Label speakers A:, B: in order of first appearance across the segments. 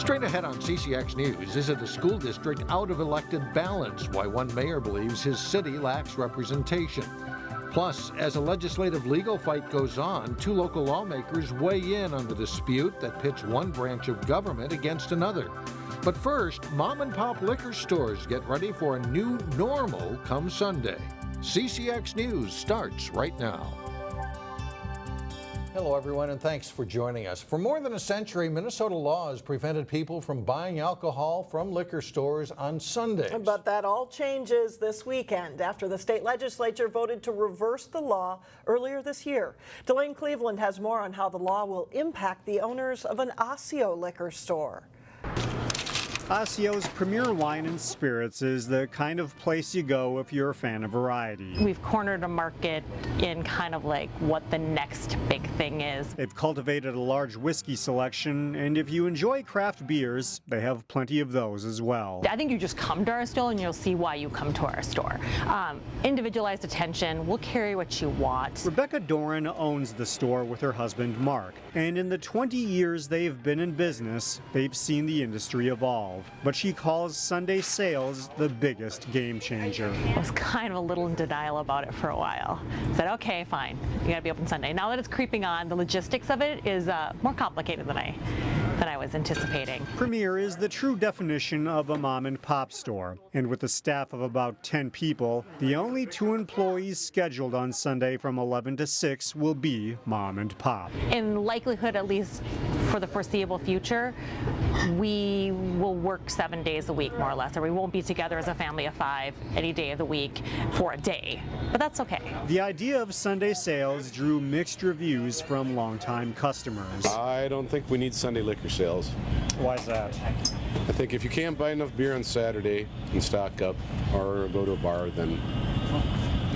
A: Straight ahead on CCX News, is it a school district out of elected balance? Why one mayor believes his city lacks representation. Plus, as a legislative legal fight goes on, two local lawmakers weigh in on the dispute that pits one branch of government against another. But first, mom and pop liquor stores get ready for a new normal come Sunday. CCX News starts right now. Hello, everyone, and thanks for joining us. For more than a century, Minnesota law has prevented people from buying alcohol from liquor stores on Sundays.
B: But that all changes this weekend after the state legislature voted to reverse the law earlier this year. Delane Cleveland has more on how the law will impact the owners of an Osseo liquor store.
C: Osseo's Premier Wine and Spirits is the kind of place you go if you're a fan of variety.
D: We've cornered a market in kind of like what the next big thing is.
C: They've cultivated a large whiskey selection, and if you enjoy craft beers, they have plenty of those as well.
D: I think you just come to our store and you'll see why you come to our store. Individualized attention, we'll carry what you want.
C: Rebecca Doran owns the store with her husband Mark, and in the 20 years they've been in business, they've seen the industry evolve. But she calls Sunday sales the biggest game changer.
D: I was kind of a little in denial about it for a while. I said, okay, fine, you gotta be open Sunday. Now that it's creeping on, the logistics of it is more complicated than I was anticipating.
C: Premier is the true definition of a mom and pop store. And with a staff of about 10 people, the only two employees scheduled on Sunday from 11 to 6 will be mom and pop.
D: In likelihood, at least for the foreseeable future, we will work 7 days a week, more or less, or we won't be together as a family of 5 any day of the week for a day, but that's okay.
C: The idea of Sunday sales drew mixed reviews from longtime customers.
E: I don't think we need Sunday liquor sales.
C: Why is that?
E: I think if you can't buy enough beer on Saturday and stock up or go to a bar, then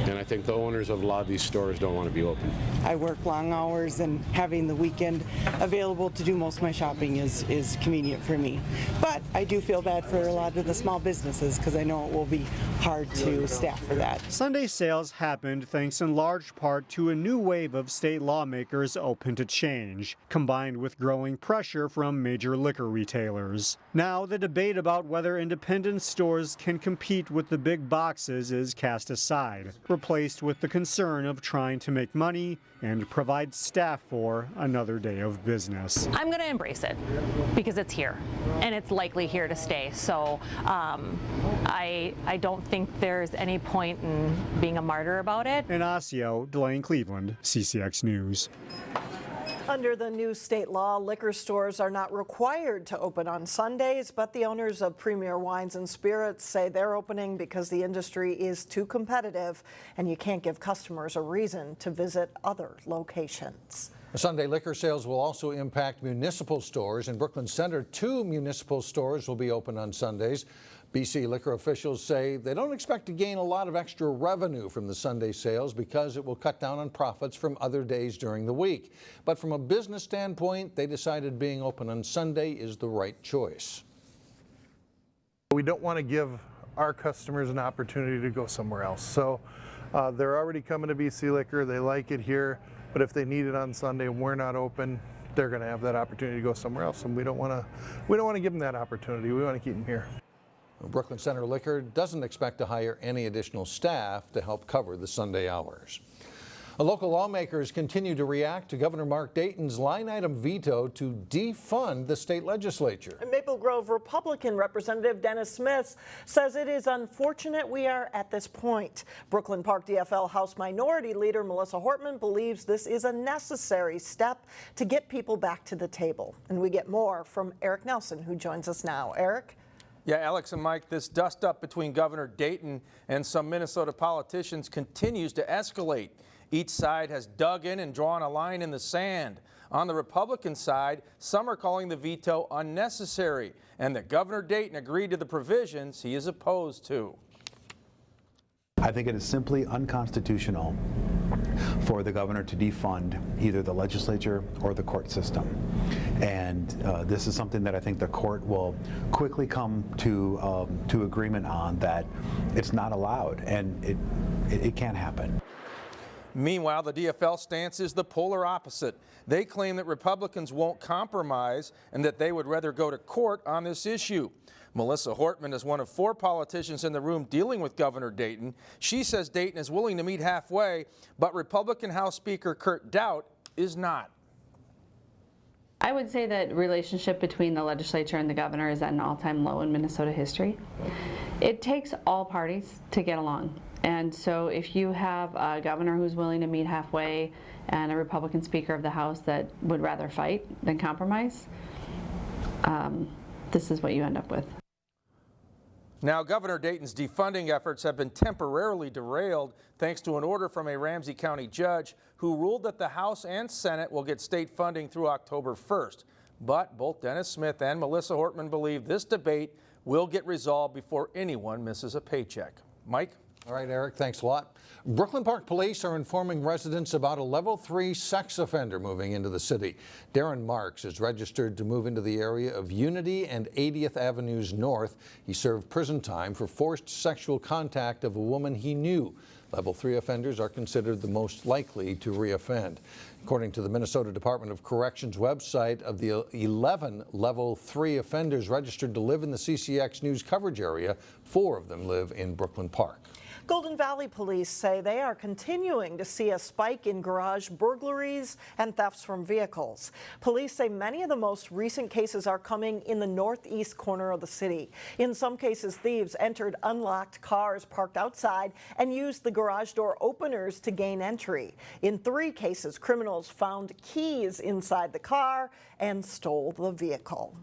E: and I think the owners of a lot of these stores don't want to be open.
F: I work long hours, and having the weekend available to do most of my shopping is convenient for me. But I do feel bad for a lot of the small businesses because I know it will be hard to staff for that.
C: Sunday sales happened thanks in large part to a new wave of state lawmakers open to change, combined with growing pressure from major liquor retailers. Now the debate about whether independent stores can compete with the big boxes is cast aside, replaced with the concern of trying to make money and provide staff for another day of business.
D: I'm going to embrace it because it's here and it's likely here to stay. So I don't think there's any point in being a martyr about it.
C: In Osseo, Delane Cleveland, CCX News.
B: Under the new state law, liquor stores are not required to open on Sundays, but the owners of Premier Wines and Spirits say they're opening because the industry is too competitive and you can't give customers a reason to visit other locations.
A: Sunday liquor sales will also impact municipal stores. In Brooklyn Center, 2 municipal stores will be open on Sundays. BC liquor officials say they don't expect to gain a lot of extra revenue from the Sunday sales because it will cut down on profits from other days during the week. But from a business standpoint, they decided being open on Sunday is the right choice.
G: We don't want to give our customers an opportunity to go somewhere else. So they're already coming to BC Liquor. They like it here. But if they need it on Sunday and we're not open, they're going to have that opportunity to go somewhere else. And we don't want to give them that opportunity. We want to keep them here.
A: Brooklyn Center Liquor doesn't expect to hire any additional staff to help cover the Sunday hours. Local lawmakers continue to react to Governor Mark Dayton's line-item veto to defund the state legislature.
B: Maple Grove Republican Representative Dennis Smith says it is unfortunate we are at this point. Brooklyn Park DFL House Minority Leader Melissa Hortman believes this is a necessary step to get people back to the table. And we get more from Eric Nelson, who joins us now. Eric?
H: Yeah, Alex and Mike, this dust-up between Governor Dayton and some Minnesota politicians continues to escalate. Each side has dug in and drawn a line in the sand. On the Republican side, some are calling the veto unnecessary and that Governor Dayton agreed to the provisions he is opposed to.
I: I think it is simply unconstitutional for the governor to defund either the legislature or the court system. And this is something that I think the court will quickly come to agreement on, that it's not allowed and it can't happen.
H: Meanwhile, the DFL stance is the polar opposite. They claim that Republicans won't compromise and that they would rather go to court on this issue. Melissa Hortman is one of 4 politicians in the room dealing with Governor Dayton. She says Dayton is willing to meet halfway, but Republican House Speaker Kurt Doubt is not.
J: I would say that relationship between the legislature and the governor is at an all-time low in Minnesota history. It takes all parties to get along. And so if you have a governor who's willing to meet halfway and a Republican Speaker of the House that would rather fight than compromise, this is what you end up with.
H: Now, Governor Dayton's defunding efforts have been temporarily derailed thanks to an order from a Ramsey County judge who ruled that the House and Senate will get state funding through October 1st. But both Dennis Smith and Melissa Hortman believe this debate will get resolved before anyone misses a paycheck. Mike?
A: All right, Eric, thanks a lot. Brooklyn Park Police are informing residents about a level 3 sex offender moving into the city. Darren Marks is registered to move into the area of Unity and 80th Avenues North. He served prison time for forced sexual contact of a woman he knew. Level 3 offenders are considered the most likely to reoffend. According to the Minnesota Department of Corrections website, of the 11 Level 3 offenders registered to live in the CCX News coverage area, 4 of them live in Brooklyn Park.
B: Golden Valley police say they are continuing to see a spike in garage burglaries and thefts from vehicles. Police say many of the most recent cases are coming in the northeast corner of the city. In some cases, thieves entered unlocked cars parked outside and used the garage door openers to gain entry. In 3 cases, criminals found keys inside the car and stole the vehicle.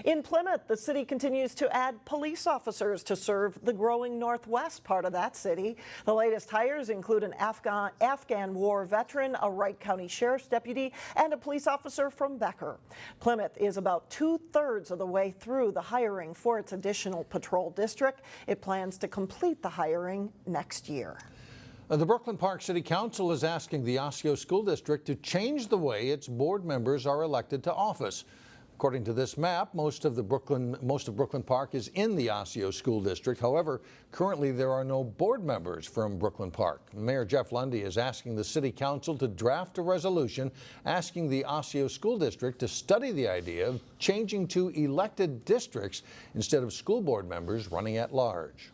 B: In Plymouth, the city continues to add police officers to serve the growing northwest part of that city. The latest hires include an Afghan war veteran, a Wright County Sheriff's deputy, and a police officer from Becker. Plymouth is about 2/3 of the way through the hiring for its additional patrol district. It plans to complete the hiring next year.
A: The Brooklyn Park City Council is asking the Osseo School District to change the way its board members are elected to office. According to this map, most of Brooklyn Park is in the Osseo School District. However, currently there are no board members from Brooklyn Park. Mayor Jeff Lundy is asking the City Council to draft a resolution asking the Osseo School District to study the idea of changing to elected districts instead of school board members running at large.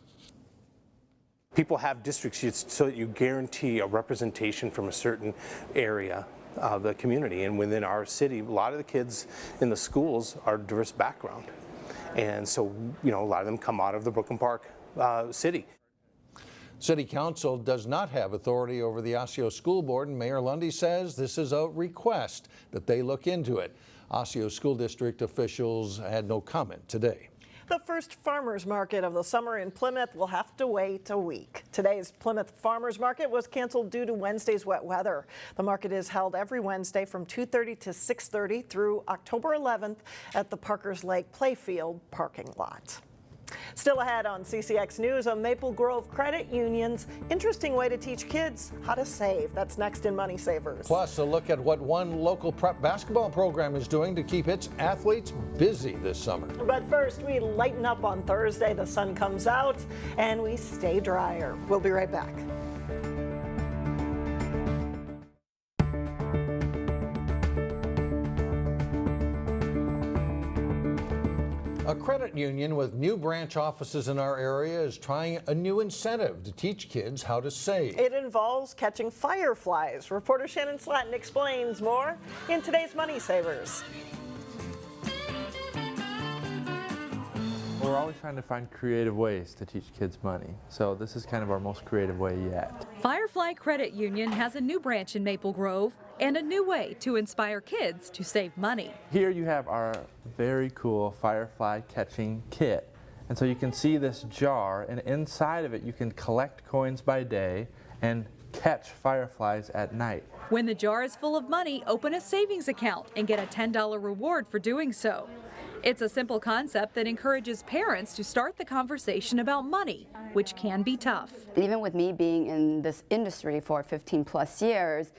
K: People have districts so that you guarantee a representation from a certain area of the community, and within our city a lot of the kids in the schools are diverse background, and so a lot of them come out of the Brooklyn Park city.
A: City Council does not have authority over the Osseo School Board, and Mayor Lundy says this is a request that they look into it. Osseo School District officials had no comment today.
B: The first farmers market of the summer in Plymouth will have to wait a week. Today's Plymouth Farmers Market was canceled due to Wednesday's wet weather. The market is held every Wednesday from 2:30 to 6:30 through October 11th at the Parkers Lake Playfield parking lot. Still ahead on CCX News, a Maple Grove Credit Union's interesting way to teach kids how to save. That's next in Money Savers.
A: Plus, a look at what one local prep basketball program is doing to keep its athletes busy this summer.
B: But first, we lighten up on Thursday. The sun comes out and we stay drier. We'll be right back.
A: A credit union with new branch offices in our area is trying a new incentive to teach kids how to save.
B: It involves catching fireflies. Reporter Shannon Slatton explains more in today's Money Savers.
L: We're always trying to find creative ways to teach kids money, so this is kind of our most creative way yet.
M: Firefly Credit Union has a new branch in Maple Grove and a new way to inspire kids to save money.
L: Here you have our very cool firefly catching kit. And so you can see this jar, and inside of it you can collect coins by day and catch fireflies at night.
M: When the jar is full of money, open a savings account and get a $10 reward for doing so. It's a simple concept that encourages parents to start the conversation about money, which can be tough.
N: Even with me being in this industry for 15 plus years,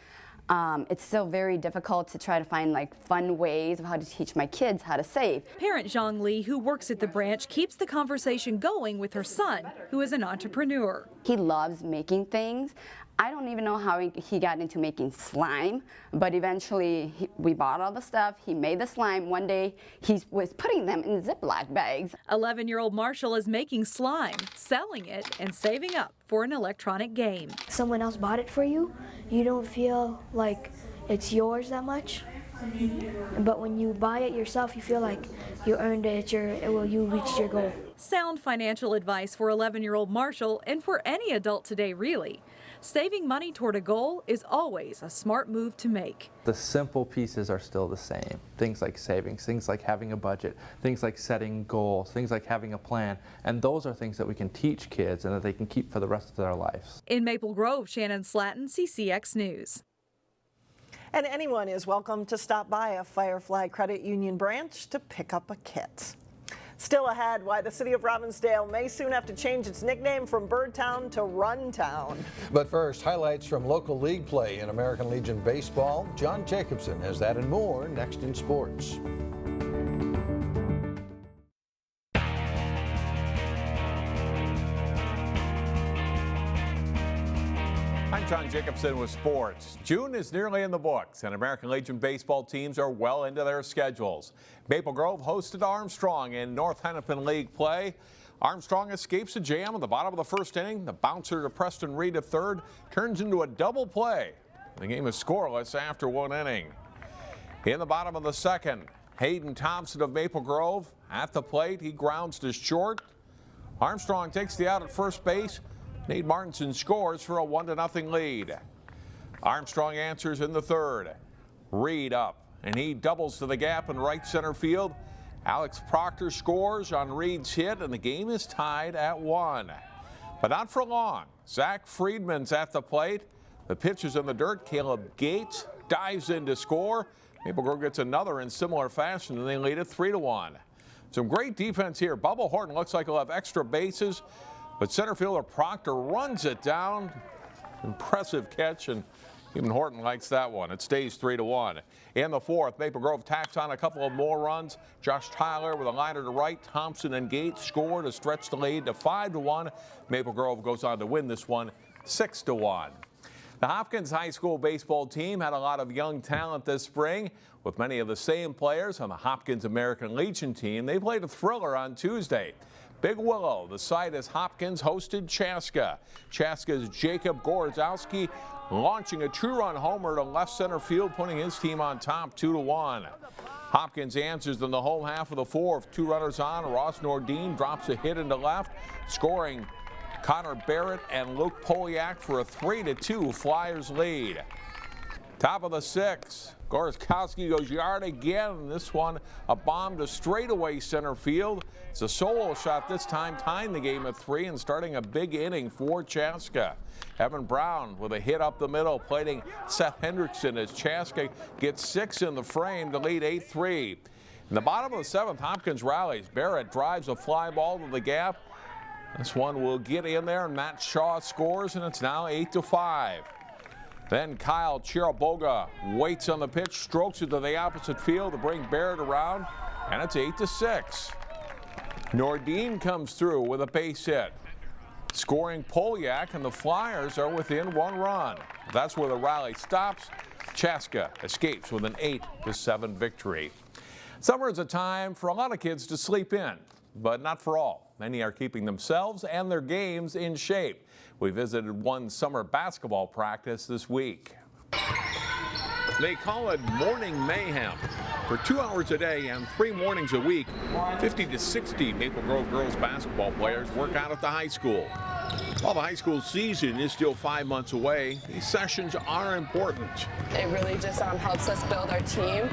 N: it's still very difficult to try to find fun ways of how to teach my kids how to save.
M: Parent Zhang Li, who works at the branch, keeps the conversation going with her son, who is an entrepreneur.
N: He loves making things. I don't even know how he got into making slime, but eventually we bought all the stuff. He made the slime. One day he was putting them in Ziploc bags.
M: 11-year-old Marshall is making slime, selling it, and saving up for an electronic game.
O: Someone else bought it for you. You don't feel like it's yours that much. But when you buy it yourself, you feel like you earned it, you reached your goal.
M: Sound financial advice for 11-year-old Marshall and for any adult today, really. Saving money toward a goal is always a smart move to make.
L: The simple pieces are still the same. Things like savings, things like having a budget, things like setting goals, things like having a plan. And those are things that we can teach kids and that they can keep for the rest of their lives.
M: In Maple Grove, Shannon Slatton, CCX News.
B: And anyone is welcome to stop by a Firefly Credit Union branch to pick up a kit. Still ahead, why the city of Robbinsdale may soon have to change its nickname from Birdtown to Runtown.
A: But first, highlights from local league play in American Legion Baseball. John Jacobson has that and more next in sports.
P: I'm John Jacobson with sports. June is nearly in the books, and American Legion baseball teams are well into their schedules. Maple Grove hosted Armstrong in North Hennepin League play. Armstrong escapes a jam at the bottom of the first inning. The bouncer to Preston Reed at third turns into a double play. The game is scoreless after one inning. In the bottom of the second, Hayden Thompson of Maple Grove at the plate. He grounds to short. Armstrong takes the out at first base. Nate Martinson scores for a 1-0 lead. Armstrong answers in the third. Reed up, and he doubles to the gap in right center field. Alex Proctor scores on Reed's hit, and the game is tied at 1. But not for long. Zach Friedman's at the plate. The pitch is in the dirt. Caleb Gates dives in to score. Maple Grove gets another in similar fashion, and they lead it 3-1. Some great defense here. Bubba Horton looks like he'll have extra bases, but center fielder Proctor runs it down. Impressive catch, and even Horton likes that one. It stays 3-1. In the fourth, Maple Grove tacks on a couple of more runs. Josh Tyler with a liner to right. Thompson and Gates score to stretch the lead to 5-1. Maple Grove goes on to win this one 6-1. The Hopkins High School baseball team had a lot of young talent this spring. With many of the same players on the Hopkins American Legion team, they played a thriller on Tuesday. Big Willow, the site as Hopkins hosted Chaska. Chaska's Jacob Gorzowski launching a 2-run homer to left center field, putting his team on top 2-1. Hopkins answers in the home half of the fourth. 2 runners on. Ross Nordine drops a hit into left, scoring Connor Barrett and Luke Poliak for a 3-2 Flyers lead. Top of the 6th, Gorzowski goes yard again. This one a bomb to straightaway center field. It's a solo shot this time, tying the game at 3 and starting a big inning for Chaska. Evan Brown with a hit up the middle, plating Seth Hendrickson as Chaska gets 6 in the frame to lead 8-3. In the bottom of the 7th, Hopkins rallies. Barrett drives a fly ball to the gap. This one will get in there, and Matt Shaw scores, and it's now 8-5. Then Kyle Chiraboga waits on the pitch, strokes it to the opposite field to bring Barrett around, and it's 8-6. Nordine comes through with a base hit, scoring Poliak, and the Flyers are within 1 run. That's where the rally stops. Chaska escapes with an 8-7 victory. Summer is a time for a lot of kids to sleep in, but not for all. Many are keeping themselves and their games in shape. We visited one summer basketball practice this week. They call it Morning Mayhem. For 2 hours a day and 3 mornings a week, 50 to 60 Maple Grove girls basketball players work out at the high school. While the high school season is still 5 months away, these sessions are important.
Q: It really just helps us build our team.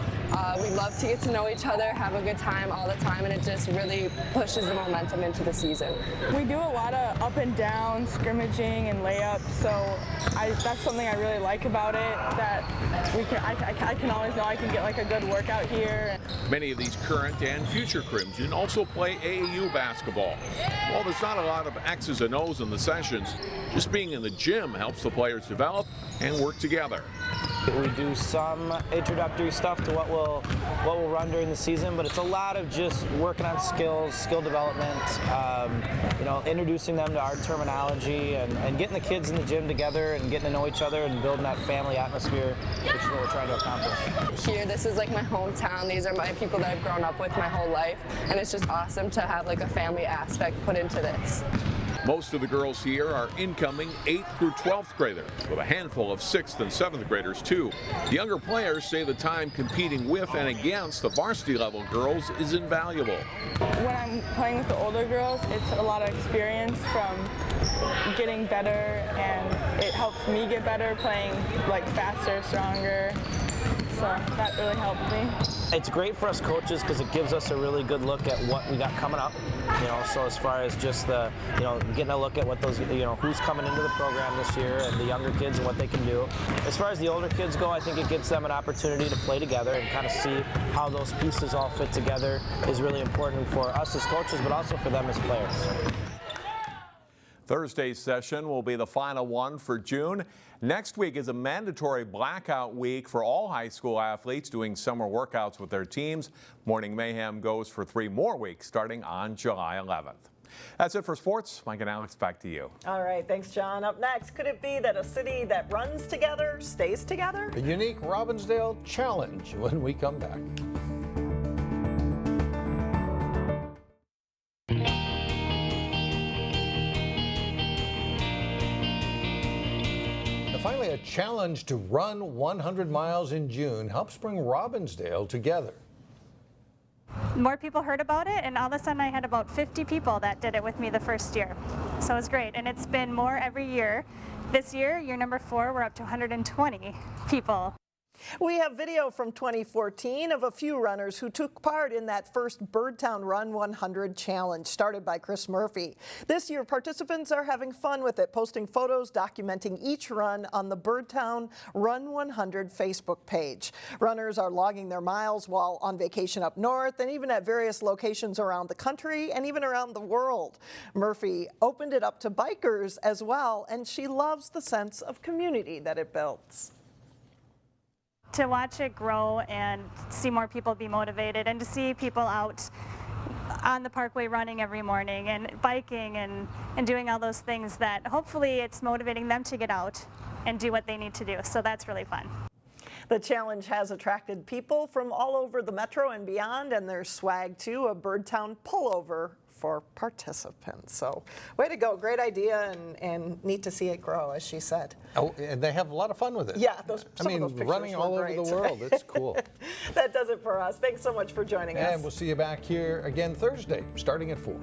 Q: We love to get to know each other, have a good time all the time, and it just really pushes the momentum into the season.
R: We do a lot of up and down, scrimmaging and layups, so that's something I really like about it, that I can always know I can get like a good workout here.
P: Many of these current and future Crimson also play AAU basketball. While there's not a lot of X's and O's in the sessions, just being in the gym helps the players develop and work together.
S: We do some introductory stuff to what we'll run during the season, but it's a lot of just working on skills, skill development, you know, introducing them to our terminology and getting the kids in the gym together and getting to know each other and building that family atmosphere, which is what we're trying to accomplish.
Q: Here, this is like my hometown. These are my people that I've grown up with my whole life, and it's just awesome to have like a family aspect put into this.
P: Most of the girls here are incoming 8th through 12th graders, with a handful of 6th and 7th graders too. The younger players say the time competing with and against the varsity level girls is invaluable.
R: When I'm playing with the older girls, it's a lot of experience from getting better, and it helps me get better playing like faster, stronger. So that really helped me.
S: It's great for us coaches because it gives us a really good look at what we got coming up. You know, so as far as just the, you know, getting a look at what those, you know, who's coming into the program this year and the younger kids and what they can do. As far as the older kids go, I think it gives them an opportunity to play together and kind of see how those pieces all fit together is really important for us as coaches, but also for them as players.
P: Thursday's session will be the final one for June. Next week is a mandatory blackout week for all high school athletes doing summer workouts with their teams. Morning Mayhem goes for 3 more weeks starting on July 11th. That's it for sports. Mike and Alex, back to you.
B: All right, thanks, John. Up next, could it be that a city that runs together stays together?
A: A unique Robbinsdale challenge when we come back. Finally, a challenge to run 100 miles in June helps bring Robbinsdale together.
T: More people heard about it, and all of a sudden I had about 50 people that did it with me the first year. So it was great, and it's been more every year. This year, year number 4, we're up to 120 people.
B: We have video from 2014 of a few runners who took part in that first Birdtown Run 100 challenge started by Chris Murphy. This year, participants are having fun with it, posting photos documenting each run on the Birdtown Run 100 Facebook page. Runners are logging their miles while on vacation up north and even at various locations around the country and even around the world. Murphy opened it up to bikers as well, and she loves the sense of community that it builds.
T: To watch it grow and see more people be motivated, and to see people out on the parkway running every morning and biking and doing all those things, that hopefully it's motivating them to get out and do what they need to do. So that's really fun.
B: The challenge has attracted people from all over the metro and beyond, and there's swag too, a Birdtown pullover for participants. So way to go, great idea, and neat to see it grow, as she said.
A: Oh, and they have a lot of fun with it.
B: Yeah, some of those pictures
A: running all
B: were
A: over
B: great.
A: the world, it's cool.
B: That does it for us. Thanks so much for joining us.
A: And we'll see you back here again Thursday, starting at 4.